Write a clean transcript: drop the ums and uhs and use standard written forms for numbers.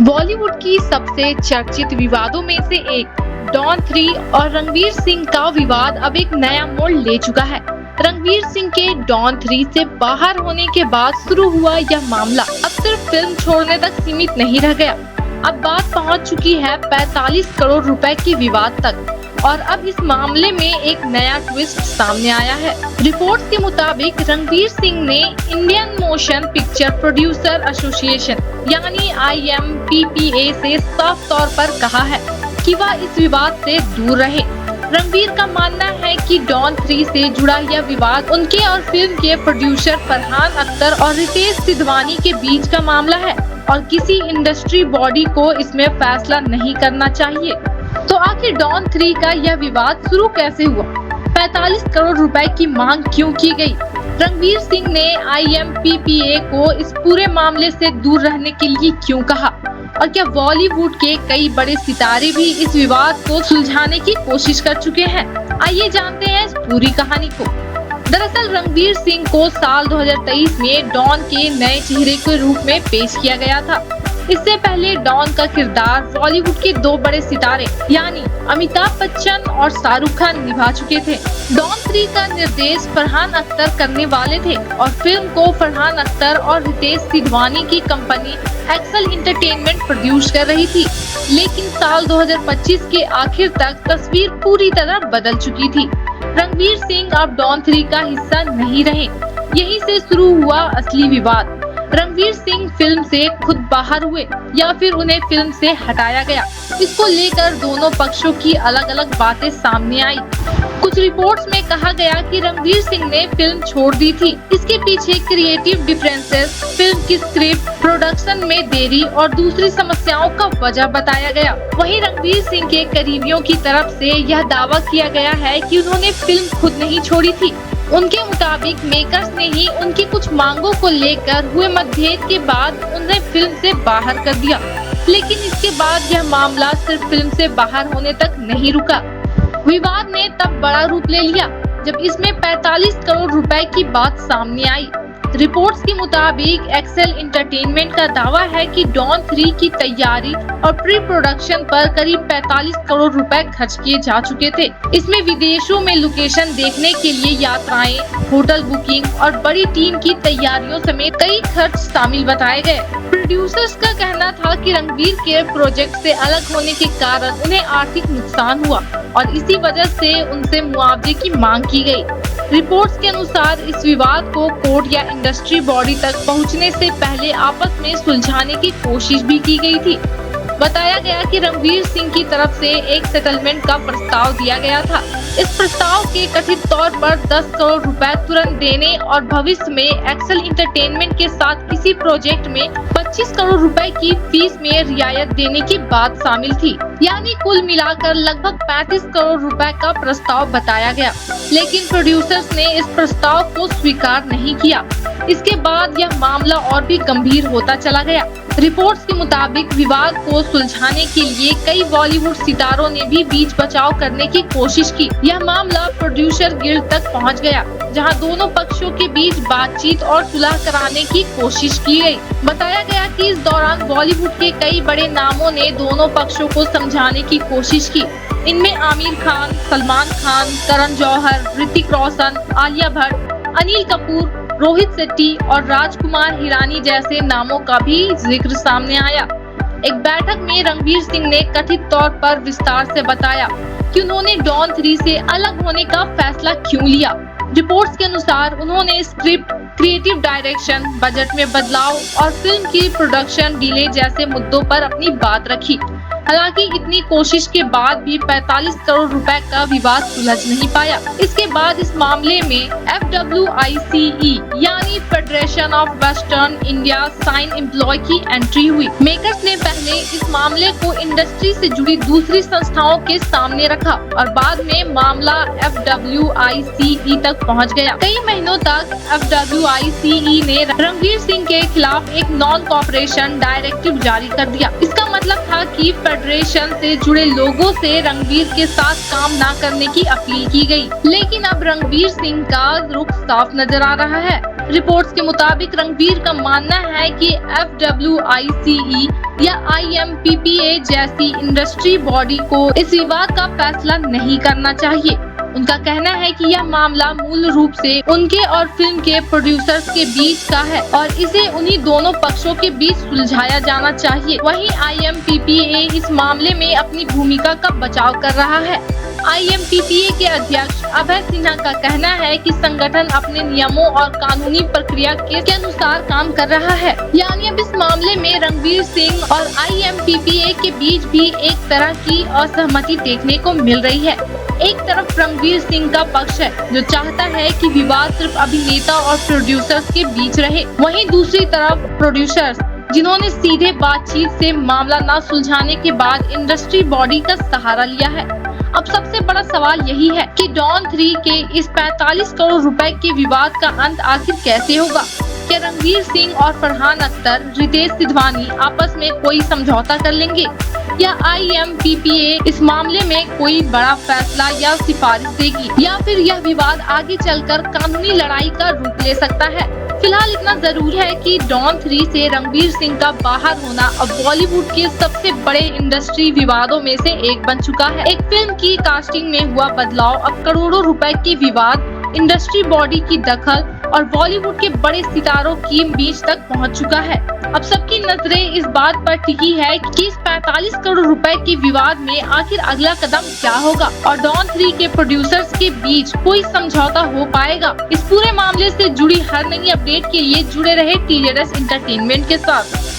बॉलीवुड की सबसे चर्चित विवादों में से एक डॉन 3 और रणवीर सिंह का विवाद अब एक नया मोड़ ले चुका है। रणवीर सिंह के डॉन 3 से बाहर होने के बाद शुरू हुआ यह मामला अब सिर्फ फिल्म छोड़ने तक सीमित नहीं रह गया। अब बात पहुंच चुकी है 45 करोड़ रुपए की विवाद तक और अब इस मामले में एक नया ट्विस्ट सामने आया है। रिपोर्ट्स के मुताबिक रणवीर सिंह ने Indian motion picture producer association यानी IMPPA से साफ तौर पर कहा है कि वह इस विवाद से दूर रहे। रणवीर का मानना है कि डॉन 3 से जुड़ा यह विवाद उनके और फिल्म के प्रोड्यूसर फरहान अख्तर और रितेश सिधवानी के बीच का मामला है और किसी इंडस्ट्री बॉडी को इसमें फैसला नहीं करना चाहिए। तो आखिर डॉन 3 का यह विवाद शुरू कैसे हुआ? 45 करोड़ रुपए की मांग क्यों की गई? रणवीर सिंह ने IMPPA को इस पूरे मामले से दूर रहने के लिए क्यों कहा? और क्या बॉलीवुड के कई बड़े सितारे भी इस विवाद को सुलझाने की कोशिश कर चुके हैं? आइए जानते हैं इस पूरी कहानी को। दरअसल रणवीर सिंह को साल 2023 में डॉन के नए चेहरे के रूप में पेश किया गया था। इससे पहले डॉन का किरदार बॉलीवुड के दो बड़े सितारे यानी अमिताभ बच्चन और शाहरुख खान निभा चुके थे। डॉन 3 का निर्देश फरहान अख्तर करने वाले थे और फिल्म को फरहान अख्तर और रितेश सिधवानी की कंपनी एक्सेल एंटरटेनमेंट प्रोड्यूस कर रही थी। लेकिन साल 2025 के आखिर तक तस्वीर पूरी तरह बदल चुकी थी। रणवीर सिंह अब डॉन 3 का हिस्सा नहीं रहे। यहीं से शुरू हुआ असली विवाद। रणवीर सिंह फिल्म से खुद बाहर हुए या फिर उन्हें फिल्म से हटाया गया। इसको लेकर दोनों पक्षों की अलग अलग बातें सामने आई। कुछ रिपोर्ट्स में कहा गया कि रणवीर सिंह ने फिल्म छोड़ दी थी। इसके पीछे क्रिएटिव डिफरेंसेस, फिल्म की स्क्रिप्ट, प्रोडक्शन में देरी और दूसरी समस्याओं का वजह बताया गया। वहीं रणवीर सिंह के करीबियों की तरफ से यह दावा किया गया है कि उन्होंने फिल्म खुद नहीं छोड़ी थी। उनके मुताबिक मेकर्स ने ही उनकी कुछ मांगों को लेकर हुए मतभेद के बाद उन्हें फिल्म से बाहर कर दिया। लेकिन इसके बाद यह मामला सिर्फ फिल्म से बाहर होने तक नहीं रुका। विवाद ने तब बड़ा रूप ले लिया जब इसमें 45 करोड़ रुपए की बात सामने आई। रिपोर्ट्स के मुताबिक एक्सेल एंटरटेनमेंट का दावा है कि डॉन 3 की तैयारी और प्री प्रोडक्शन पर करीब 45 करोड़ रुपए खर्च किए जा चुके थे। इसमें विदेशों में लोकेशन देखने के लिए यात्राएं, होटल बुकिंग और बड़ी टीम की तैयारियों समेत कई खर्च शामिल बताए गए। प्रोड्यूसर्स का कहना था कि रणवीर के प्रोजेक्ट से अलग होने के कारण उन्हें आर्थिक नुकसान हुआ और इसी वजह से उनसे मुआवजे की मांग की गई। रिपोर्ट्स के अनुसार इस विवाद को कोर्ट या इंडस्ट्री बॉडी तक पहुंचने से पहले आपस में सुलझाने की कोशिश भी की गई थी। बताया गया कि रणवीर सिंह की तरफ से एक सेटलमेंट का प्रस्ताव दिया गया था। इस प्रस्ताव के कथित तौर पर 10 करोड़ रुपए तुरंत देने और भविष्य में एक्सेल एंटरटेनमेंट के साथ किसी प्रोजेक्ट में 25 करोड़ रुपए की फीस में रियायत देने की बात शामिल थी। यानी कुल मिलाकर लगभग 35 करोड़ रुपए का प्रस्ताव बताया गया। लेकिन प्रोड्यूसर्स ने इस प्रस्ताव को स्वीकार नहीं किया। इसके बाद यह मामला और भी गंभीर होता चला गया। रिपोर्ट्स के मुताबिक विवाद को सुलझाने के लिए कई बॉलीवुड सितारों ने भी बीच बचाव करने की कोशिश की। यह मामला प्रोड्यूसर गिल्ड तक पहुंच गया, जहां दोनों पक्षों के बीच बातचीत और सुलह कराने की कोशिश की गई। बताया गया कि इस दौरान बॉलीवुड के कई बड़े नामों ने दोनों पक्षों को समझाने की कोशिश की। इनमें आमिर खान, सलमान खान, करण जौहर, ऋतिक रोशन, आलिया भट्ट, अनिल कपूर, रोहित शेट्टी और राजकुमार हिरानी जैसे नामों का भी जिक्र सामने आया। एक बैठक में रणवीर सिंह ने कथित तौर पर विस्तार से बताया कि उन्होंने डॉन 3 से अलग होने का फैसला क्यों लिया। रिपोर्ट्स के अनुसार उन्होंने स्क्रिप्ट, क्रिएटिव डायरेक्शन, बजट में बदलाव और फिल्म की प्रोडक्शन डिले जैसे मुद्दों पर अपनी बात रखी। हालांकि इतनी कोशिश के बाद भी 45 करोड़ रुपए का विवाद सुलझ नहीं पाया। इसके बाद इस मामले में FWICE यानी Federation of Western India Cine Employees की एंट्री हुई। मेकर्स ने पहले इस मामले को इंडस्ट्री से जुड़ी दूसरी संस्थाओं के सामने रखा और बाद में मामला FWICE तक पहुंच गया। कई महीनों तक FWICE ने रणवीर सिंह के खिलाफ एक नॉन कॉपरेशन डायरेक्टिव जारी कर दिया। इसका मतलब था कि फेडरेशन से जुड़े लोगों से रणवीर के साथ काम न करने की अपील की गई। लेकिन अब रणवीर सिंह का रुख साफ नजर आ रहा है। रिपोर्ट्स के मुताबिक रणवीर का मानना है कि FWICE या IMPPA जैसी इंडस्ट्री बॉडी को इस विवाद का फैसला नहीं करना चाहिए। उनका कहना है कि यह मामला मूल रूप से उनके और फिल्म के प्रोड्यूसर्स के बीच का है और इसे उन्हीं दोनों पक्षों के बीच सुलझाया जाना चाहिए। वहीं IMPPA इस मामले में अपनी भूमिका का बचाव कर रहा है। IMPPA के अध्यक्ष अभय सिन्हा का कहना है कि संगठन अपने नियमों और कानूनी प्रक्रिया के अनुसार काम कर रहा है। यानी अब इस मामले में रणवीर सिंह और IMPPA के बीच भी एक तरह की असहमति देखने को मिल रही है। एक तरफ रणवीर सिंह का पक्ष है जो चाहता है कि विवाद सिर्फ अभिनेता और प्रोड्यूसर्स के बीच रहे, वहीं दूसरी तरफ प्रोड्यूसर्स जिन्होंने सीधे बातचीत से मामला न सुलझाने के बाद इंडस्ट्री बॉडी का सहारा लिया है। अब सबसे बड़ा सवाल यही है कि डॉन 3 के इस 45 करोड़ रुपए के विवाद का अंत आखिर कैसे होगा। क्या रणवीर सिंह और फरहान अख्तर, रितेश सिधवानी आपस में कोई समझौता कर लेंगे या IMPPA इस मामले में कोई बड़ा फैसला या सिफारिश देगी, या फिर यह विवाद आगे चलकर कानूनी लड़ाई का रूप ले सकता है। फिलहाल इतना जरूर है कि डॉन 3 से रणवीर सिंह का बाहर होना अब बॉलीवुड के सबसे बड़े इंडस्ट्री विवादों में से एक बन चुका है। एक फिल्म की कास्टिंग में हुआ बदलाव अब करोड़ों रुपए के विवाद, इंडस्ट्री बॉडी की दखल और बॉलीवुड के बड़े सितारों की बीच तक पहुंच चुका है। अब सबकी नजरें इस बात पर टिकी है कि इस 45 करोड़ रुपए के विवाद में आखिर अगला कदम क्या होगा और डॉन 3 के प्रोड्यूसर्स के बीच कोई समझौता हो पाएगा। इस पूरे मामले से जुड़ी हर नई अपडेट के लिए जुड़े रहे TJS एंटरटेनमेंट के साथ।